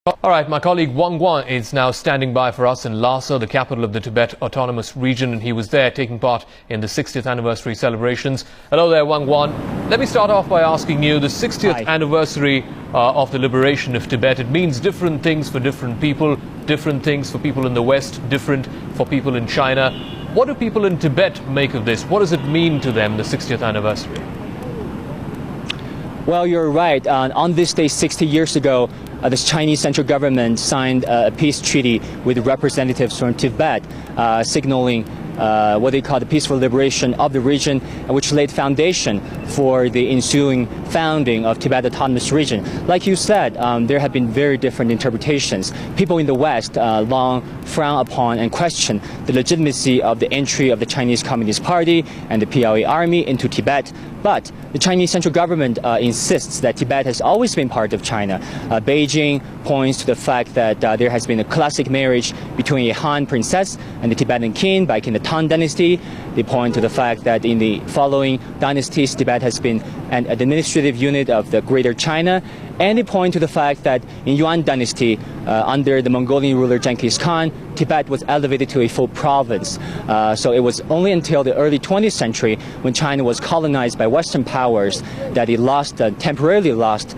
All right, my colleague Wang Guan is now standing by for us in Lhasa, the capital of the Tibet Autonomous Region, and he was there taking part in the 60th anniversary celebrations. Hello there, Wang Guan. Let me start off by asking you, the 60th anniversary of the liberation of Tibet, it means different things for different people for people in the West, different for people in China. What do people in Tibet make of this? What does it mean to them, the 60th anniversary? Well, you're right. On this day 60 years ago, the Chinese central government signed a peace treaty with representatives from Tibet, signaling what they call the peaceful liberation of the region, which laid foundation for the ensuing founding of Tibet Autonomous Region. Like you said, there have been very different interpretations. People in the West long frown upon and question the legitimacy of the entry of the Chinese Communist Party and the PLA army into Tibet. But the Chinese central government insists that Tibet has always been part of China. Beijing points to the fact that there has been a classic marriage between a Han princess and the Tibetan king back in the Tang dynasty. They point to the fact that in the following dynasties, Tibet has been an administrative unit of the Greater China. And they point to the fact that in Yuan dynasty, under the Mongolian ruler Genghis Khan, Tibet was elevated to a full province. So it was only until the early 20th century, when China was colonized by Western powers, that it temporarily lost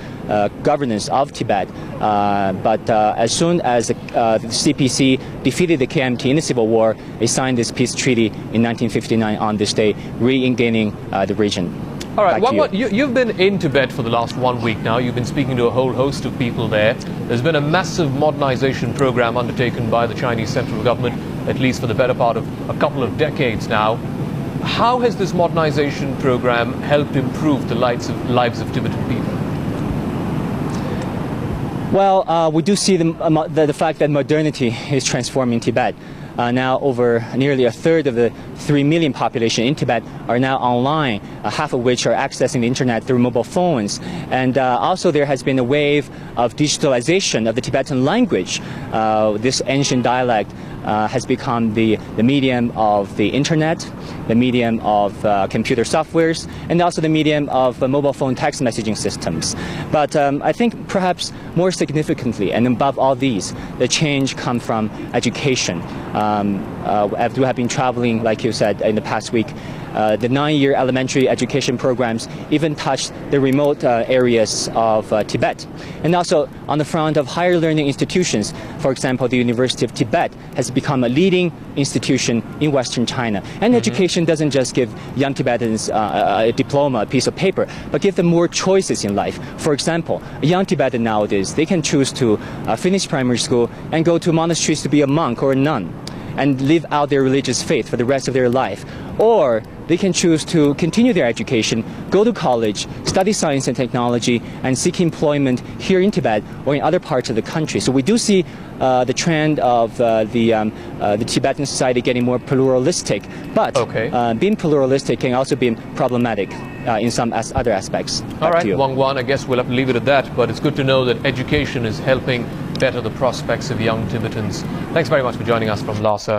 governance of Tibet. But as soon as the CPC defeated the KMT in the Civil War, they signed this peace treaty in 1959 on this day, regaining the region. All right, you've been in Tibet for the last 1 week now. You've been speaking to a whole host of people there. There's been a massive modernization program undertaken by the Chinese central government, at least for the better part of a couple of decades now. How has this modernization program helped improve the lives of Tibetan people? Well, we do see the fact that modernity is transforming Tibet. Now over nearly a third of the 3 million population in Tibet are now online, half of which are accessing the internet through mobile phones. And also there has been a wave of digitalization of the Tibetan language. This ancient dialect has become the medium of the internet, the medium of computer softwares, and also the medium of mobile phone text messaging systems. But I think perhaps more significantly, and above all these, the change comes from education. After we have been traveling, like you said, in the past week, the 9-year elementary education programs even touched the remote areas of Tibet. And also on the front of higher learning institutions, for example, the University of Tibet has become a leading institution in Western China. And education doesn't just give young Tibetans a diploma, a piece of paper, but give them more choices in life. For example, a young Tibetan nowadays, they can choose to finish primary school and go to monasteries to be a monk or a nun and live out their religious faith for the rest of their life. Or they can choose to continue their education, go to college, study science and technology, and seek employment here in Tibet or in other parts of the country. So we do see the trend of the Tibetan society getting more pluralistic. But being pluralistic can also be problematic in some other aspects. All right, Wang Guan, I guess we'll have to leave it at that. But it's good to know that education is helping better the prospects of young Tibetans. Thanks very much for joining us from Lhasa.